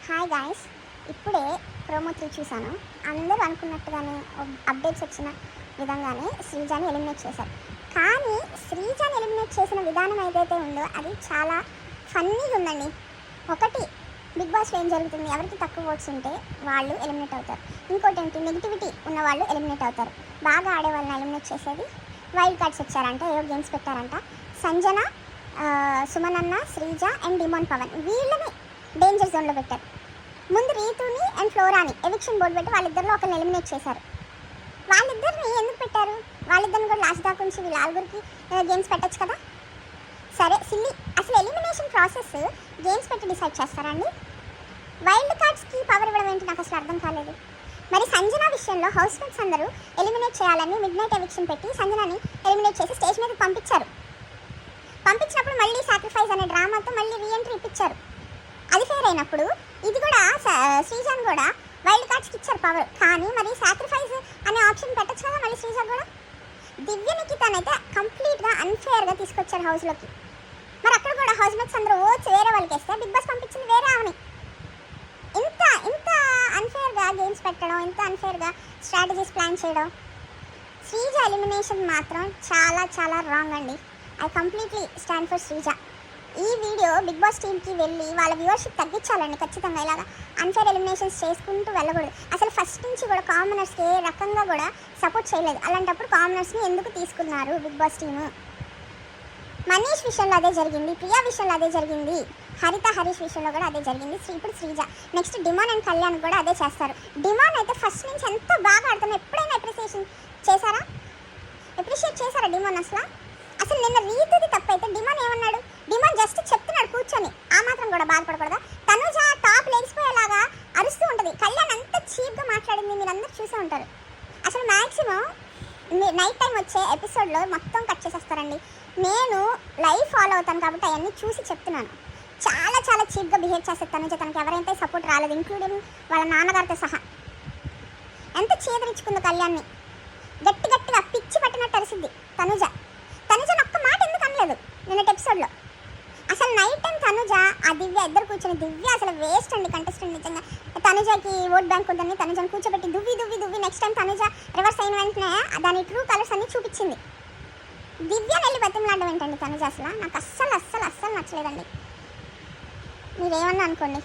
Hi guys, ఇప్పుడే promo 3 చూశాను. అందరూ అనుకున్నట్టుగానే అప్డేట్స్ వచ్చిన విధంగానే శ్రీజాని ఎలిమినేట్ చేశారు. కానీ శ్రీజాని ఎలిమినేట్ చేసిన విధానం ఏదైతే ఉందో అది చాలా ఫన్నీగా ఉందండి. ఒకటి, బిగ్ బాస్లో ఏం జరుగుతుంది, ఎవరికి తక్కువ ఓట్స్ ఉంటే వాళ్ళు ఎలిమినేట్ అవుతారు. ఇంకోటి ఏంటి, నెగిటివిటీ ఉన్న వాళ్ళు ఎలిమినేట్ అవుతారు. బాగా ఆడే వాళ్ళని ఎలిమినేట్ చేసేది. వైల్డ్ కార్డ్స్ వచ్చారంట, ఏవో గేమ్స్ పెట్టారంట. సంజన, సుమనన్న, శ్రీజ అండ్ డిమోన్ పవన్ వీళ్ళని డేంజర్ జోన్లో పెట్టారు. ముందు రీతుని అండ్ ఫ్లోరాని ఎవిక్షన్ బోర్డు పెట్టి వాళ్ళిద్దరిలో ఒకరిని ఎలిమినేట్ చేశారు. వాళ్ళిద్దరిని ఎందుకు పెట్టారు? వాళ్ళిద్దరిని కూడా లాస్ట్ దాకా ఉంచి వీళ్ళ ఆరుగురికి గేమ్స్ పెట్టచ్చు కదా. సరే సిల్లీ, అసలు ఎలిమినేషన్ ప్రాసెస్ గేమ్స్ పెట్టి డిసైడ్ చేస్తారండి? వైల్డ్ కార్డ్స్కి పవర్ ఇవ్వడం ఏంటి నాకు అసలు అర్థం కాలేదు. మరి సంజన విషయంలో హౌస్ మేట్స్ అందరూ ఎలిమినేట్ చేయాలని మిడ్ నైట్ ఎవిక్షన్ పెట్టి సంజనని ఎలిమినేట్ చేసి స్టేజ్ మీదకి పంపించారు. పంపించినప్పుడు మళ్ళీ సాక్రిఫైస్ అనే డ్రామాతో మళ్ళీ రీఎంట్రీ ఇప్పించారు. అది ఫేర్ అయినప్పుడు ఇది కూడా శ్రీజాన్ కూడా వైల్డ్ కార్డ్స్కి ఇచ్చారు పవర్. కానీ మరి సాక్రిఫైస్ అనే ఆప్షన్ పెట్టచ్చు కదా మళ్ళీ శ్రీజా కూడా. దివ్యనికి తనైతే కంప్లీట్గా అన్ఫేర్గా తీసుకొచ్చారు హౌస్లోకి. మరి అక్కడ కూడా హౌస్ మేట్స్ అందరూ ఓట్స్ వేరే వాళ్ళకి వేస్తే బిగ్ బాస్ పంపించింది వేరే ఆమెని. ఇంత ఇంత అన్ఫేర్గా గేమ్స్ పెట్టడం, ఇంత అన్ఫేర్గా స్ట్రాటజీస్ ప్లాన్ చేయడం, శ్రీజ ఎలిమినేషన్ మాత్రం చాలా చాలా రాంగ్ అండి. I completely stand for Sreeja. ఈ వీడియో బిగ్ బాస్ టీమ్కి వెళ్ళి వాళ్ళ వ్యూవర్షిప్ తగ్గించాలండి ఖచ్చితంగా. ఇలాగా అన్ఫేర్ ఎలిమినేషన్స్ చేసుకుంటూ వెళ్ళకూడదు. అసలు ఫస్ట్ నుంచి కూడా కామనర్స్కి ఏ రకంగా కూడా సపోర్ట్ చేయలేదు. అలాంటప్పుడు కామనర్స్ని ఎందుకు తీసుకున్నారు బిగ్ బాస్ టీము? మనీష్ విషయంలో అదే జరిగింది, ప్రియా విషయంలో అదే జరిగింది, హరిత హరీష్ విషయంలో కూడా అదే జరిగింది. ఇప్పుడు శ్రీజ, నెక్స్ట్ డిమాన్ అండ్ కళ్యాణ్ కూడా అదే చేస్తారు. డిమాన్ అయితే ఫస్ట్ నుంచి ఎంత బాగా ఆడుతున్నా, ఎప్పుడైనా అప్రిషియేట్ చేశారా డిమాన్? అసలు నిన్న రీతుది తప్పైతే డిమాన్ ఏమన్నాడు? డిమాన్ జస్ట్ చెప్తున్నాడు కూర్చొని, ఆ మాత్రం కూడా బాధపడకూడదా? తనుజ టాప్ లేచిపోయేలాగా అరుస్తూ ఉంటుంది. కళ్యాణ్ అంత చీప్గా మాట్లాడింది మీరు అందరూ చూసే ఉంటారు. అసలు మ్యాక్సిమం నైట్ టైం వచ్చే ఎపిసోడ్లో మొత్తం కట్ చేసేస్తారండి. నేను లైవ్ ఫాలో అవుతాను కాబట్టి అవన్నీ చూసి చెప్తున్నాను. చాలా చాలా చీప్గా బిహేవ్ చేస్తారు తనుజ. తనకి ఎవరైతే సపోర్ట్ రాలేదు, ఇంక్లూడింగ్ వాళ్ళ నాన్నగారితో సహా. ఎంత చేదరించుకుందో కళ్యాణ్ని, గట్టి గట్టిగా పిచ్చి పట్టినట్టు అరిసింది తనుజ. తనుజని ఒక్క మాట ఎందుకు అనలేదు నిన్నటి ఎపిసోడ్లో? అసలు నైట్ టైం తనుజ ఆ దివ్య ఇద్దరు కూర్చొని, దివ్య అసలు వేస్ట్ అండి కంటెస్టెంట్ నిజంగా. తనుజకి ఓట్ బ్యాంక్ ఉందని తనుజని కూర్చోబెట్టి దువ్వి దువ్వి దువ్వి నెక్స్ట్ టైం తనుజ రివర్స్ అయిన వెంటనే దాని ట్రూ కలర్స్ అన్ని చూపించింది. దివ్యని వెళ్ళి బతిమలాడడం ఏంటండి తనుజ? అసలు నాకు అస్సలు అస్సలు అస్సలు నచ్చలేదండి. మీరేమన్నా అనుకోండి.